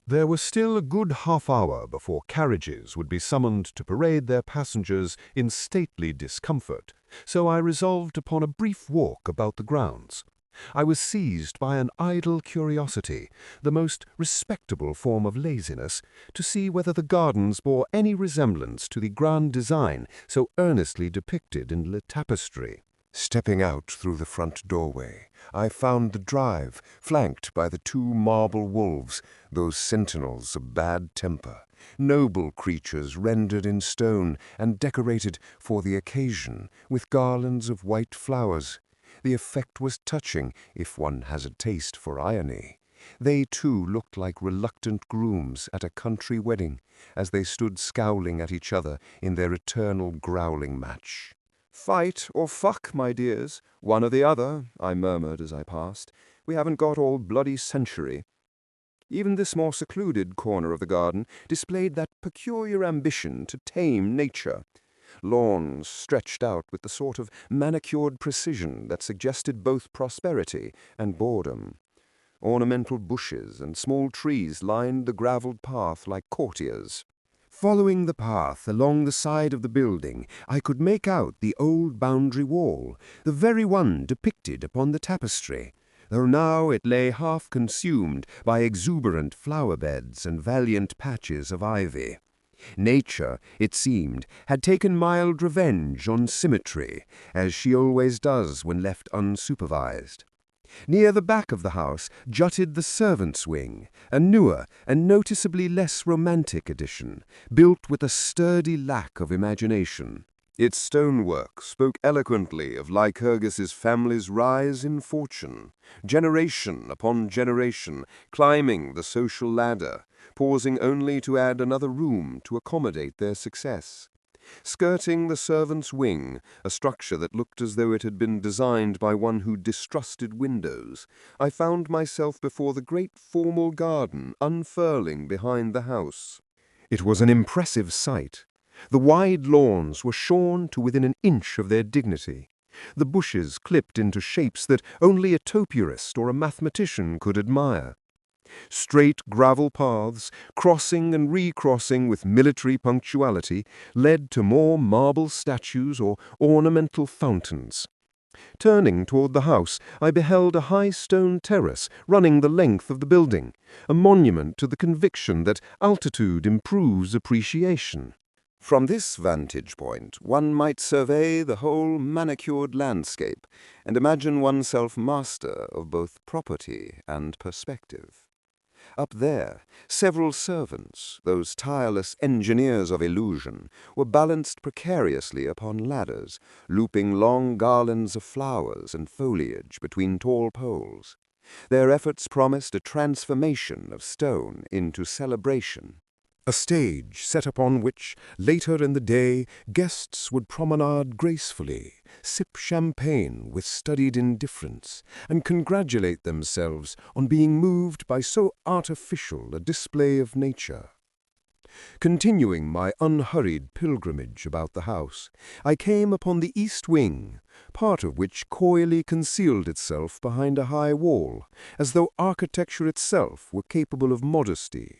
There was still a good half-hour before carriages would be summoned to parade their passengers in stately discomfort, so I resolved upon a brief walk about the grounds. I was seized by an idle curiosity, the most respectable form of laziness, to see whether the gardens bore any resemblance to the grand design so earnestly depicted in the tapestry. Stepping out through the front doorway, I found the drive flanked by the two marble wolves, those sentinels of bad temper, noble creatures rendered in stone and decorated for the occasion with garlands of white flowers. The effect was touching if one has a taste for irony. They too looked like reluctant grooms at a country wedding, as they stood scowling at each other in their eternal growling match. "Fight or fuck, my dears, one or the other," I murmured as I passed. "We haven't got all bloody century." Even this more secluded corner of the garden displayed that peculiar ambition to tame nature. Lawns stretched out with the sort of manicured precision that suggested both prosperity and boredom. Ornamental bushes and small trees lined the gravelled path like courtiers. Following the path along the side of the building, I could make out the old boundary wall, the very one depicted upon the tapestry, though now it lay half consumed by exuberant flower beds and valiant patches of ivy. Nature, it seemed, had taken mild revenge on symmetry, as she always does when left unsupervised. Near the back of the house jutted the servants' wing, a newer and noticeably less romantic addition, built with a sturdy lack of imagination. Its stonework spoke eloquently of Lycurgus's family's rise in fortune, generation upon generation, climbing the social ladder, pausing only to add another room to accommodate their success. Skirting the servants' wing, a structure that looked as though it had been designed by one who distrusted windows, I found myself before the great formal garden unfurling behind the house. It was an impressive sight. The wide lawns were shorn to within an inch of their dignity, the bushes clipped into shapes that only a topiarist or a mathematician could admire. Straight gravel paths, crossing and recrossing with military punctuality, led to more marble statues or ornamental fountains. Turning toward the house, I beheld a high stone terrace running the length of the building, a monument to the conviction that altitude improves appreciation. From this vantage point, one might survey the whole manicured landscape and imagine oneself master of both property and perspective. Up there, several servants, those tireless engineers of illusion, were balanced precariously upon ladders, looping long garlands of flowers and foliage between tall poles. Their efforts promised a transformation of stone into celebration. A stage set upon which, later in the day, guests would promenade gracefully, sip champagne with studied indifference, and congratulate themselves on being moved by so artificial a display of nature. Continuing my unhurried pilgrimage about the house, I came upon the east wing, part of which coyly concealed itself behind a high wall, as though architecture itself were capable of modesty.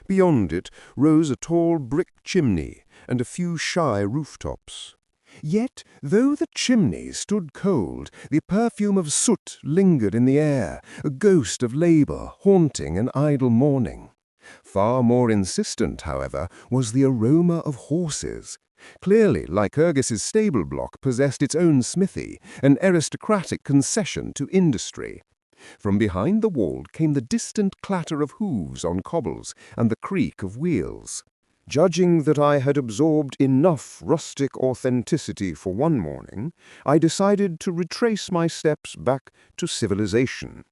Beyond it rose a tall brick chimney and a few shy rooftops. Yet, though the chimney stood cold, the perfume of soot lingered in the air, a ghost of labor haunting an idle morning. Far more insistent, however, was the aroma of horses. Clearly, Lycurgus's stable block possessed its own smithy, an aristocratic concession to industry. From behind the wall came the distant clatter of hooves on cobbles and the creak of wheels. Judging that I had absorbed enough rustic authenticity for one morning, I decided to retrace my steps back to civilization.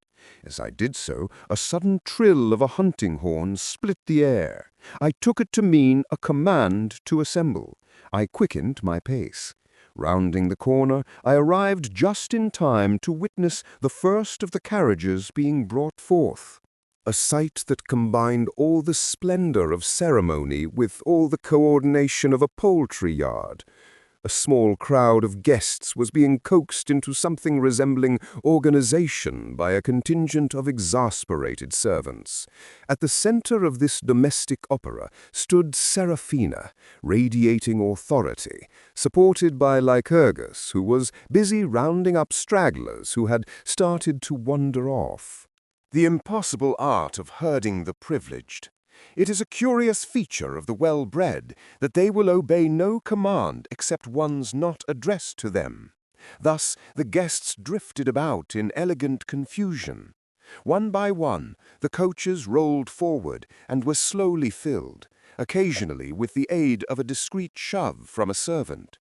As I did so, a sudden trill of a hunting horn split the air. I took it to mean a command to assemble. I quickened my pace. Rounding the corner, I arrived just in time to witness the first of the carriages being brought forth. A sight that combined all the splendor of ceremony with all the coordination of a poultry yard. A small crowd of guests was being coaxed into something resembling organization by a contingent of exasperated servants. At the center of this domestic opera stood Seraphina, radiating authority, supported by Lycurgus, who was busy rounding up stragglers who had started to wander off. The impossible art of herding the privileged. It is a curious feature of the well-bred that they will obey no command except ones not addressed to them. Thus the guests drifted about in elegant confusion. One by one, the coaches rolled forward and were slowly filled, occasionally with the aid of a discreet shove from a servant.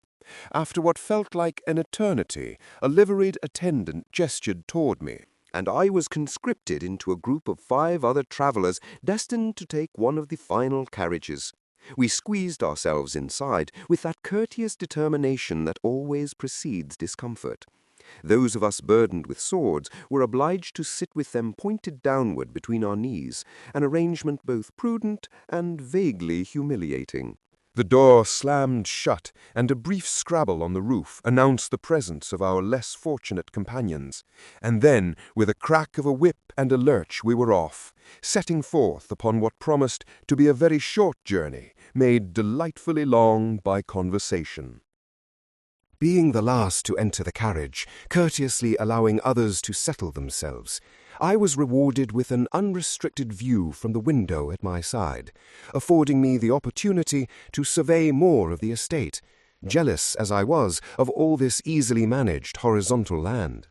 After what felt like an eternity, a liveried attendant gestured toward me, and I was conscripted into a group of 5 other travelers destined to take one of the final carriages. We squeezed ourselves inside with that courteous determination that always precedes discomfort. Those of us burdened with swords were obliged to sit with them pointed downward between our knees, an arrangement both prudent and vaguely humiliating. The door slammed shut, and a brief scrabble on the roof announced the presence of our less fortunate companions. And then, with a crack of a whip and a lurch, we were off, setting forth upon what promised to be a very short journey, made delightfully long by conversation. Being the last to enter the carriage, courteously allowing others to settle themselves, I was rewarded with an unrestricted view from the window at my side, affording me the opportunity to survey more of the estate, jealous as I was of all this easily managed horizontal land.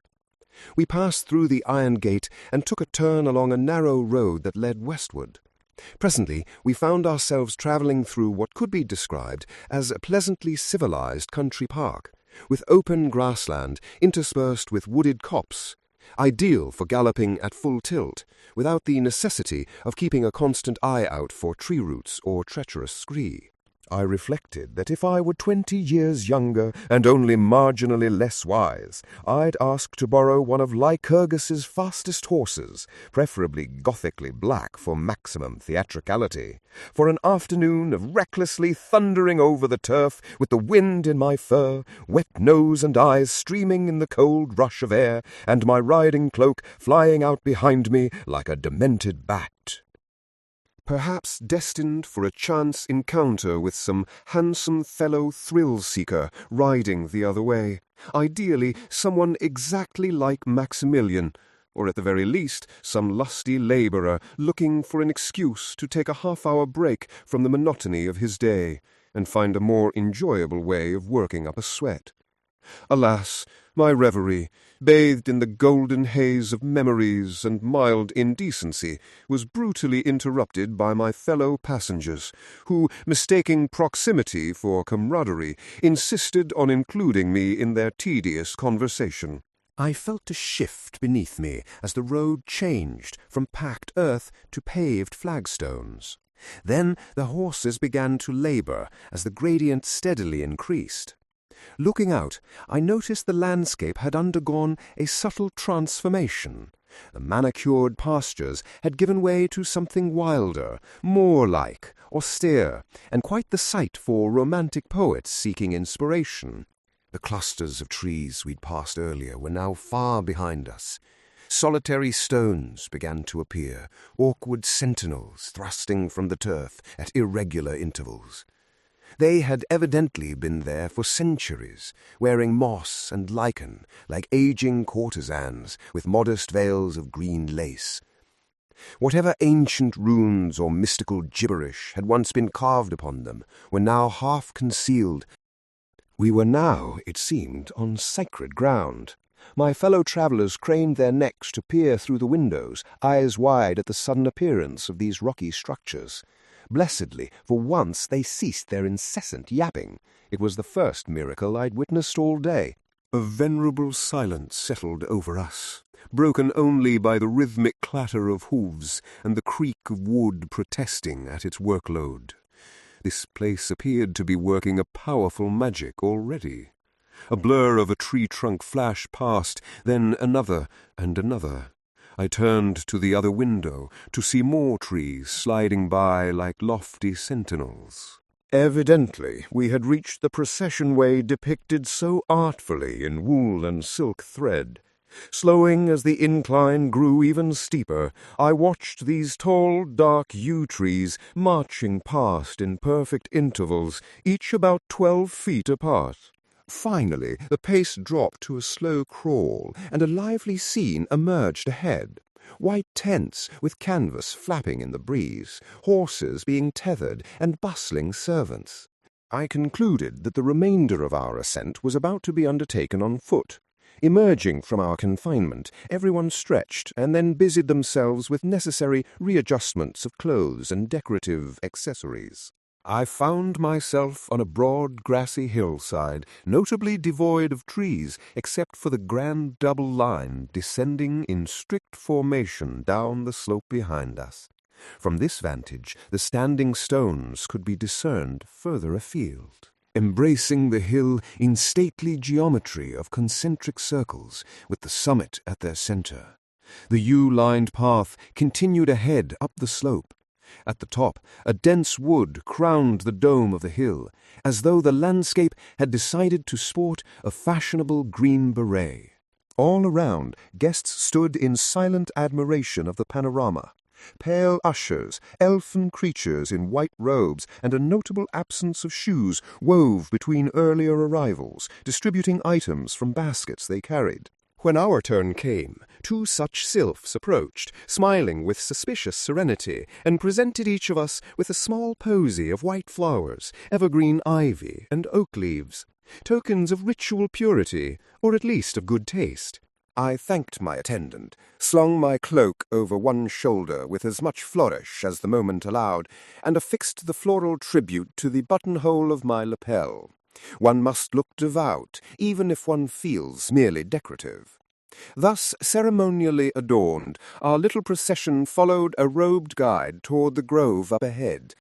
We passed through the iron gate and took a turn along a narrow road that led westward. Presently we found ourselves travelling through what could be described as a pleasantly civilized country park, with open grassland interspersed with wooded copse, ideal for galloping at full tilt, without the necessity of keeping a constant eye out for tree roots or treacherous scree. I reflected that if I were 20 years younger and only marginally less wise, I'd ask to borrow one of Lycurgus's fastest horses, preferably gothically black for maximum theatricality, for an afternoon of recklessly thundering over the turf with the wind in my fur, wet nose and eyes streaming in the cold rush of air, and my riding cloak flying out behind me like a demented bat. Perhaps destined for a chance encounter with some handsome fellow thrill-seeker riding the other way, ideally someone exactly like Maximilian, or at the very least some lusty labourer looking for an excuse to take a half-hour break from the monotony of his day and find a more enjoyable way of working up a sweat. Alas, my reverie, bathed in the golden haze of memories and mild indecency, was brutally interrupted by my fellow passengers, who, mistaking proximity for camaraderie, insisted on including me in their tedious conversation. I felt a shift beneath me as the road changed from packed earth to paved flagstones. Then the horses began to labour as the gradient steadily increased. Looking out, I noticed the landscape had undergone a subtle transformation. The manicured pastures had given way to something wilder, more like, austere, and quite the site for romantic poets seeking inspiration. The clusters of trees we'd passed earlier were now far behind us. Solitary stones began to appear, awkward sentinels thrusting from the turf at irregular intervals. They had evidently been there for centuries, wearing moss and lichen like aging courtesans with modest veils of green lace. Whatever ancient runes or mystical gibberish had once been carved upon them were now half concealed. We were now, it seemed, on sacred ground. My fellow travellers craned their necks to peer through the windows, eyes wide at the sudden appearance of these rocky structures. Blessedly, for once they ceased their incessant yapping. It was the first miracle I'd witnessed all day. A venerable silence settled over us, broken only by the rhythmic clatter of hooves and the creak of wood protesting at its workload. This place appeared to be working a powerful magic already. A blur of a tree trunk flashed past, then another and another. I turned to the other window to see more trees sliding by like lofty sentinels. Evidently, we had reached the procession way depicted so artfully in wool and silk thread. Slowing as the incline grew even steeper, I watched these tall, dark yew trees marching past in perfect intervals, each about 12 feet apart. Finally, the pace dropped to a slow crawl, and a lively scene emerged ahead. White tents with canvas flapping in the breeze, horses being tethered, and bustling servants. I concluded that the remainder of our ascent was about to be undertaken on foot. Emerging from our confinement, everyone stretched and then busied themselves with necessary readjustments of clothes and decorative accessories. I found myself on a broad, grassy hillside, notably devoid of trees, except for the grand double line descending in strict formation down the slope behind us. From this vantage, the standing stones could be discerned further afield, embracing the hill in stately geometry of concentric circles, with the summit at their center. The yew-lined path continued ahead up the slope. At the top, a dense wood crowned the dome of the hill, as though the landscape had decided to sport a fashionable green beret. All around, guests stood in silent admiration of the panorama. Pale ushers, elfin creatures in white robes, and a notable absence of shoes wove between earlier arrivals, distributing items from baskets they carried. When our turn came, 2 such sylphs approached, smiling with suspicious serenity, and presented each of us with a small posy of white flowers, evergreen ivy, and oak leaves, tokens of ritual purity, or at least of good taste. I thanked my attendant, slung my cloak over one shoulder with as much flourish as the moment allowed, and affixed the floral tribute to the buttonhole of my lapel. One must look devout, even if one feels merely decorative. Thus ceremonially adorned, our little procession followed a robed guide toward the grove up ahead.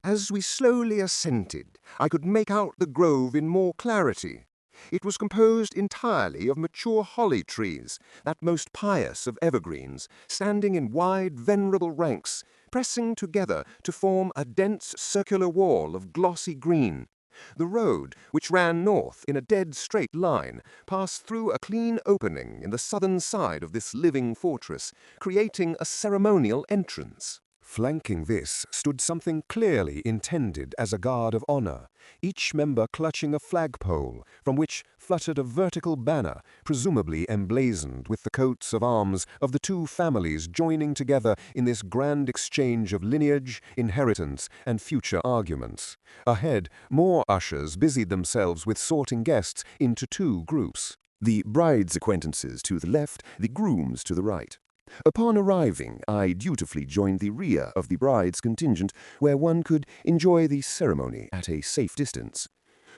As we slowly ascended, I could make out the grove in more clarity. It was composed entirely of mature holly trees, that most pious of evergreens, standing in wide, venerable ranks, pressing together to form a dense circular wall of glossy green. The road, which ran north in a dead straight line, passed through a clean opening in the southern side of this living fortress, creating a ceremonial entrance. Flanking this stood something clearly intended as a guard of honor, each member clutching a flagpole, from which fluttered a vertical banner, presumably emblazoned with the coats of arms of the 2 families joining together in this grand exchange of lineage, inheritance, and future arguments. Ahead, more ushers busied themselves with sorting guests into 2 groups, the bride's acquaintances to the left, the groom's to the right. Upon arriving, I dutifully joined the rear of the bride's contingent, where one could enjoy the ceremony at a safe distance.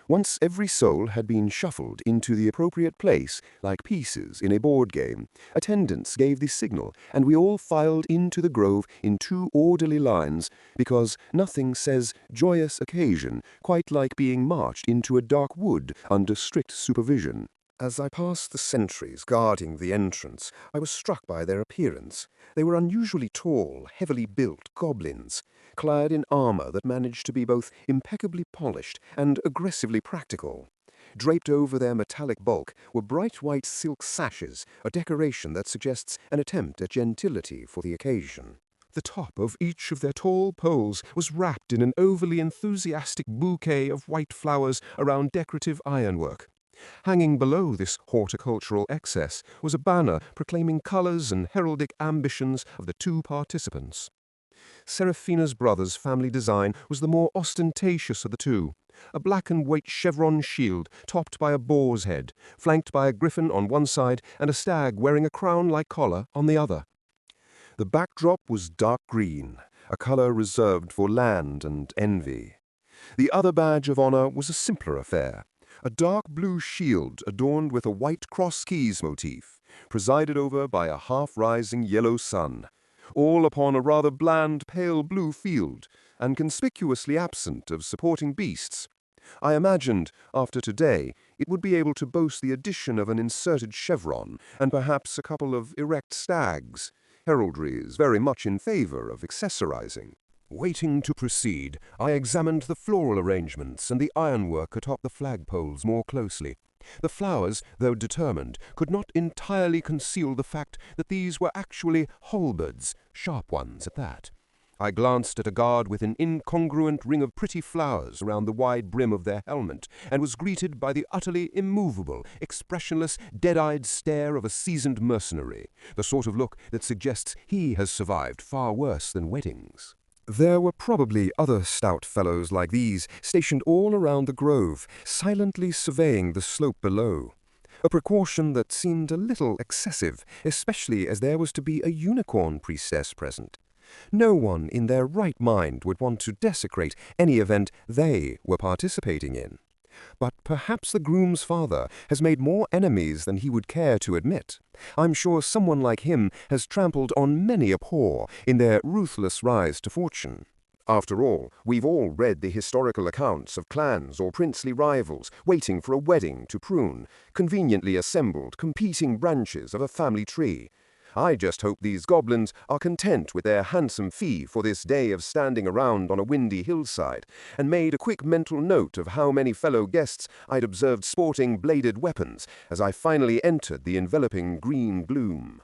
Once every soul had been shuffled into the appropriate place, like pieces in a board game, attendants gave the signal, and we all filed into the grove in 2 orderly lines, because nothing says joyous occasion quite like being marched into a dark wood under strict supervision. As I passed the sentries guarding the entrance, I was struck by their appearance. They were unusually tall, heavily built goblins, clad in armor that managed to be both impeccably polished and aggressively practical. Draped over their metallic bulk were bright white silk sashes, a decoration that suggests an attempt at gentility for the occasion. The top of each of their tall poles was wrapped in an overly enthusiastic bouquet of white flowers around decorative ironwork. Hanging below this horticultural excess was a banner proclaiming colors and heraldic ambitions of the 2 participants. Seraphina's brother's family design was the more ostentatious of the 2, a black and white chevron shield topped by a boar's head, flanked by a griffin on one side and a stag wearing a crown-like collar on the other. The backdrop was dark green, a color reserved for land and envy. The other badge of honor was a simpler affair, a dark blue shield adorned with a white cross-keys motif, presided over by a half-rising yellow sun, all upon a rather bland pale blue field, and conspicuously absent of supporting beasts. I imagined, after today, it would be able to boast the addition of an inserted chevron, and perhaps a couple of erect stags, heraldries very much in favor of accessorizing. Waiting to proceed, I examined the floral arrangements and the ironwork atop the flagpoles more closely. The flowers, though determined, could not entirely conceal the fact that these were actually halberds, sharp ones at that. I glanced at a guard with an incongruent ring of pretty flowers around the wide brim of their helmet, and was greeted by the utterly immovable, expressionless, dead-eyed stare of a seasoned mercenary, the sort of look that suggests he has survived far worse than weddings. There were probably other stout fellows like these, stationed all around the grove, silently surveying the slope below. A precaution that seemed a little excessive, especially as there was to be a unicorn priestess present. No one in their right mind would want to desecrate any event they were participating in. But perhaps the groom's father has made more enemies than he would care to admit. I'm sure someone like him has trampled on many a paw in their ruthless rise to fortune. After all, we've all read the historical accounts of clans or princely rivals waiting for a wedding to prune, conveniently assembled competing branches of a family tree. I just hope these goblins are content with their handsome fee for this day of standing around on a windy hillside, and made a quick mental note of how many fellow guests I'd observed sporting bladed weapons as I finally entered the enveloping green gloom.